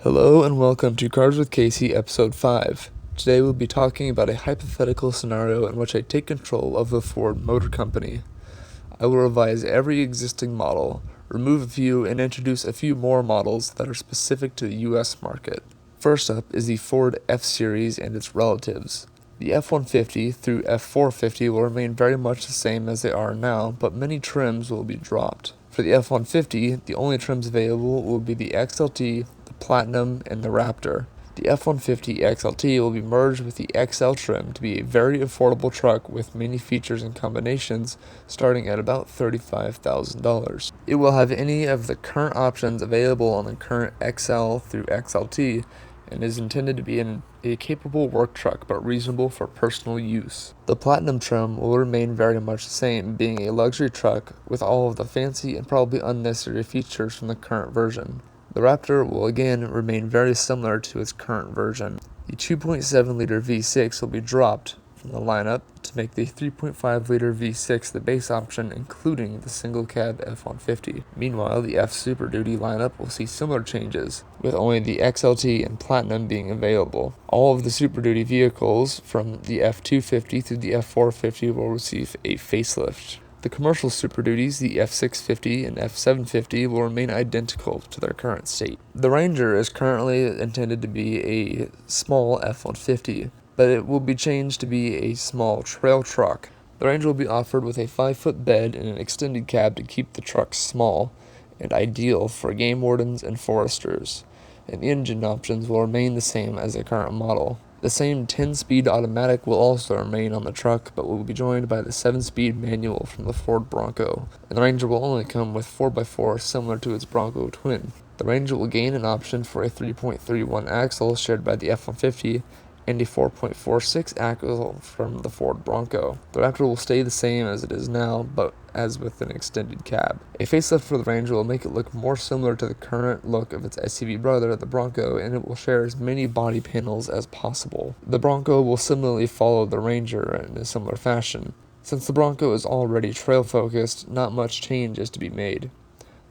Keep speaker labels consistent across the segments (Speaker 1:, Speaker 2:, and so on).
Speaker 1: Hello and welcome to Cars with Kasey, Episode 5. Today we'll be talking about a hypothetical scenario in which I take control of the Ford Motor Company. I will revise every existing model, remove a few, and introduce a few more models that are specific to the US market. First up is the Ford F-Series and its relatives. The F-150 through F-450 will remain very much the same as they are now, but many trims will be dropped. For the F-150, the only trims available will be the XLT, the Platinum, and the Raptor. The F-150 XLT will be merged with the XL trim to be a very affordable truck with many features and combinations starting at about $35,000. It will have any of the current options available on the current XL through XLT and is intended to be a capable work truck but reasonable for personal use. The Platinum trim will remain very much the same, being a luxury truck with all of the fancy and probably unnecessary features from the current version. The Raptor will again remain very similar to its current version. The 2.7-liter V6 will be dropped from the lineup to make the 3.5-liter V6 the base option, including the single-cab F-150. Meanwhile, the F Super Duty lineup will see similar changes, with only the XLT and Platinum being available. All of the Super Duty vehicles from the F-250 through the F-450 will receive a facelift. The commercial Super Duties, the F650 and F750, will remain identical to their current state. The Ranger is currently intended to be a small F-150, but it will be changed to be a small trail truck. The Ranger will be offered with a 5-foot bed and an extended cab to keep the truck small and ideal for game wardens and foresters, and the engine options will remain the same as the current model. The same 10-speed automatic will also remain on the truck, but will be joined by the 7-speed manual from the Ford Bronco, and the Ranger will only come with 4x4 similar to its Bronco twin. The Ranger will gain an option for a 3.31 axle shared by the F-150 and a 4.46 axle from the Ford Bronco. The Raptor will stay the same as it is now, but as with an extended cab. A facelift for the Ranger will make it look more similar to the current look of its SUV brother, the Bronco, and it will share as many body panels as possible. The Bronco will similarly follow the Ranger in a similar fashion. Since the Bronco is already trail-focused, not much change is to be made.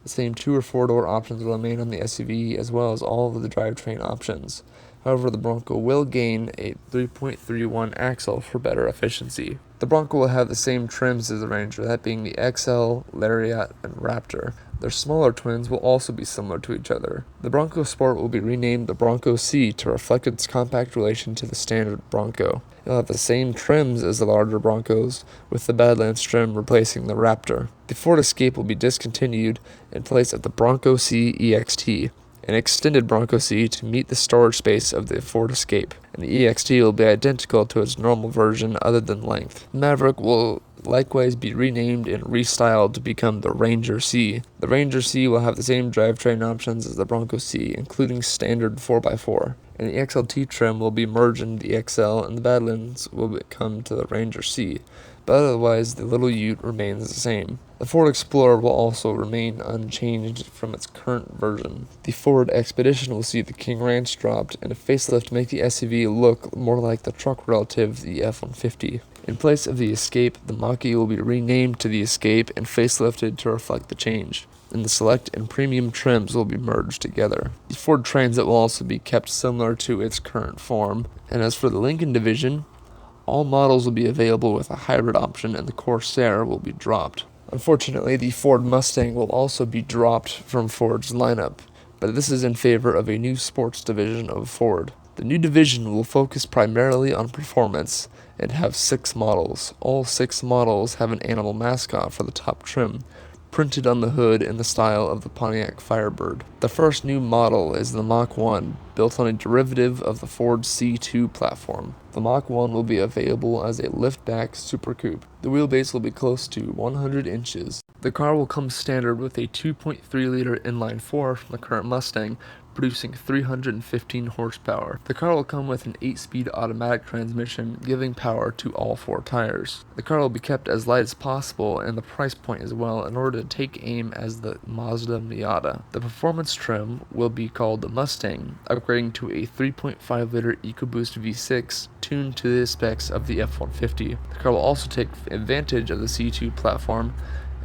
Speaker 1: The same 2- or 4-door options will remain on the SUV, as well as all of the drivetrain options. However, the Bronco will gain a 3.31 axle for better efficiency. The Bronco will have the same trims as the Ranger, that being the XL, Lariat, and Raptor. Their smaller twins will also be similar to each other. The Bronco Sport will be renamed the Bronco C to reflect its compact relation to the standard Bronco. It will have the same trims as the larger Broncos, with the Badlands trim replacing the Raptor. The Ford Escape will be discontinued in place of the Bronco C EXT, an extended Bronco C to meet the storage space of the Ford Escape, and the EXT will be identical to its normal version other than length. The Maverick will likewise be renamed and restyled to become the Ranger C. The Ranger C will have the same drivetrain options as the Bronco C, including standard 4x4, and the XLT trim will be merged into the XL, and the Badlands will become to the Ranger C, but otherwise the Little Ute remains the same. The Ford Explorer will also remain unchanged from its current version. The Ford Expedition will see the King Ranch dropped and a facelift to make the SUV look more like the truck relative, the F-150. In place of the Escape, the Mach-E will be renamed to the Escape and facelifted to reflect the change, and the Select and Premium trims will be merged together. The Ford Transit will also be kept similar to its current form, and as for the Lincoln division, all models will be available with a hybrid option and the Corsair will be dropped. Unfortunately, the Ford Mustang will also be dropped from Ford's lineup, but this is in favor of a new sports division of Ford. The new division will focus primarily on performance and have 6 models. All 6 models have an animal mascot for the top trim, printed on the hood in the style of the Pontiac Firebird. The first new model is the Mach 1, built on a derivative of the Ford C2 platform. The Mach 1 will be available as a liftback Super Coupe. The wheelbase will be close to 100 inches. The car will come standard with a 2.3-liter inline-4 from the current Mustang, producing 315 horsepower. The car will come with an 8-speed automatic transmission, giving power to all 4 tires. The car will be kept as light as possible and the price point as well in order to take aim as the Mazda Miata. The performance trim will be called the Mustang, upgrading to a 3.5-liter EcoBoost V6 tuned to the specs of the F-150. The car will also take advantage of the C2 platform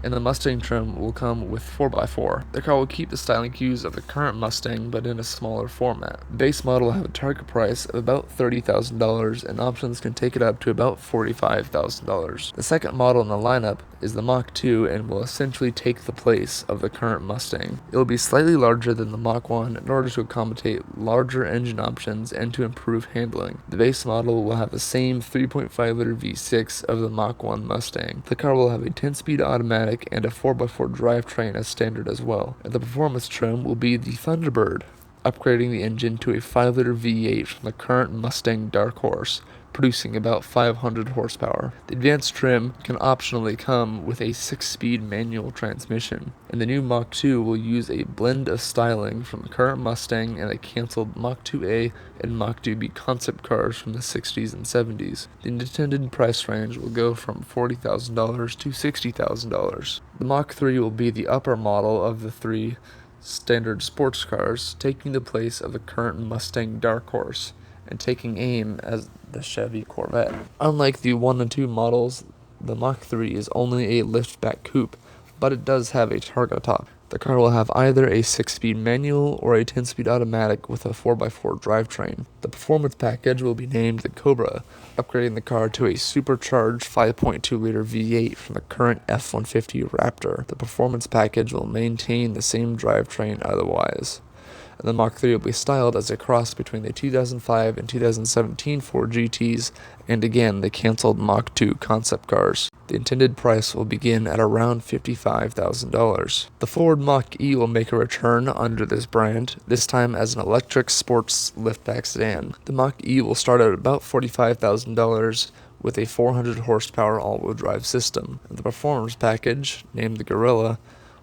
Speaker 1: and the Mustang trim will come with 4x4. The car will keep the styling cues of the current Mustang, but in a smaller format. The base model will have a target price of about $30,000, and options can take it up to about $45,000. The second model in the lineup is the Mach 2 and will essentially take the place of the current Mustang. It will be slightly larger than the Mach 1 in order to accommodate larger engine options and to improve handling. The base model will have the same 3.5-liter V6 of the Mach 1 Mustang. The car will have a 10-speed automatic and a 4x4 drivetrain as standard as well. And the performance trim will be the Thunderbird, upgrading the engine to a 5-liter V8 from the current Mustang Dark Horse, producing about 500 horsepower. The advanced trim can optionally come with a 6-speed manual transmission, and the new Mach 2 will use a blend of styling from the current Mustang and a canceled Mach 2A and Mach 2B concept cars from the 60s and 70s. The intended price range will go from $40,000 to $60,000. The Mach 3 will be the upper model of the three standard sports cars, taking the place of the current Mustang Dark Horse and taking aim as the Chevy Corvette. Unlike the 1 and 2 models, the Mach 3 is only a liftback coupe, but it does have a targa top. The car will have either a 6-speed manual or a 10-speed automatic with a 4x4 drivetrain. The performance package will be named the Cobra, upgrading the car to a supercharged 5.2-liter V8 from the current F-150 Raptor. The performance package will maintain the same drivetrain otherwise. And the Mach 3 will be styled as a cross between the 2005 and 2017 Ford GTs and again the cancelled Mach 2 concept cars. The intended price will begin at around $55,000. The Ford Mach-E will make a return under this brand, this time as an electric sports liftback sedan. The Mach-E will start at about $45,000 with a 400 horsepower all-wheel drive system. The performance package, named the Gorilla,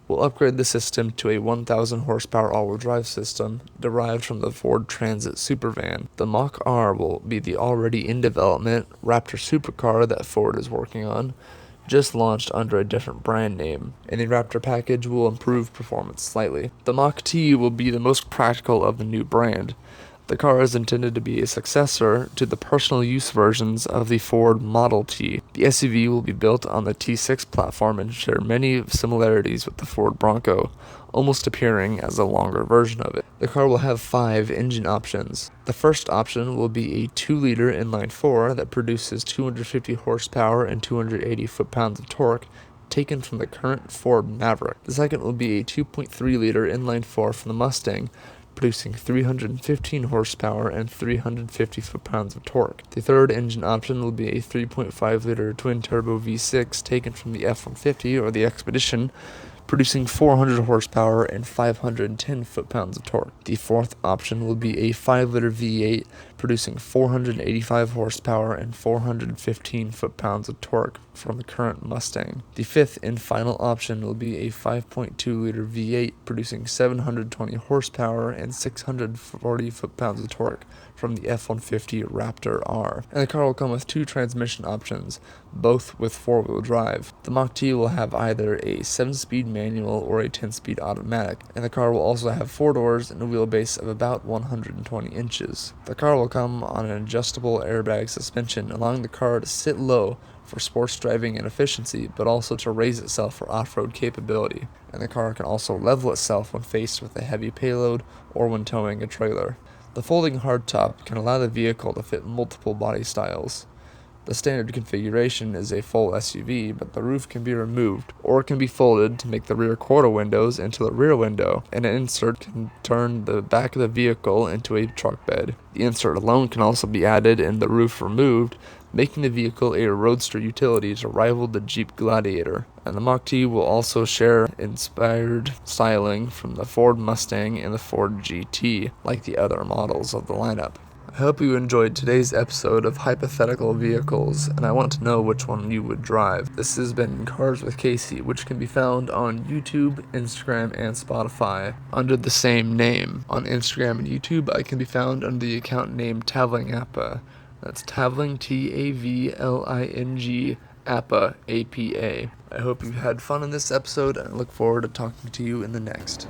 Speaker 1: will upgrade the system to a 1,000 horsepower all-wheel drive system derived from the Ford Transit Supervan. The Mach-R will be the already in development Raptor supercar that Ford is working on, just launched under a different brand name, and the Raptor package will improve performance slightly. The Mach-T will be the most practical of the new brand. The car is intended to be a successor to the personal use versions of the Ford Model T. The SUV will be built on the T6 platform and share many similarities with the Ford Bronco, almost appearing as a longer version of it. The car will have 5 engine options. The first option will be a 2-liter inline-4 that produces 250 horsepower and 280 foot-pounds of torque, taken from the current Ford Maverick. The second will be a 2.3-liter inline-4 from the Mustang, producing 315 horsepower and 350 foot-pounds of torque. The third engine option will be a 3.5-liter twin-turbo V6 taken from the F-150 or the Expedition, producing 400 horsepower and 510 foot-pounds of torque. The fourth option will be a 5-liter V8 producing 485 horsepower and 415 foot-pounds of torque from the current Mustang. The fifth and final option will be a 5.2-liter V8 producing 720 horsepower and 640 foot-pounds of torque from the F-150 Raptor R. And the car will come with 2 transmission options, both with 4-wheel drive. The Mach-T will have either a 7-speed manual or a 10-speed automatic, and the car will also have 4 doors and a wheelbase of about 120 inches. The car will come on an adjustable airbag suspension, allowing the car to sit low for sports driving and efficiency, but also to raise itself for off-road capability. And the car can also level itself when faced with a heavy payload or when towing a trailer. The folding hardtop can allow the vehicle to fit multiple body styles. The standard configuration is a full SUV, but the roof can be removed, or it can be folded to make the rear quarter windows into a rear window, and an insert can turn the back of the vehicle into a truck bed. The insert alone can also be added and the roof removed, making the vehicle a roadster utility to rival the Jeep Gladiator. And the Mach-T will also share inspired styling from the Ford Mustang and the Ford GT, like the other models of the lineup. I hope you enjoyed today's episode of Hypothetical Vehicles, and I want to know which one you would drive. This has been Cars with Kasey, which can be found on YouTube, Instagram, and Spotify under the same name. On Instagram and YouTube, I can be found under the account name Tavling Appa. That's Tavling, Tavling, Appa, APA. I hope you had fun in this episode, and I look forward to talking to you in the next.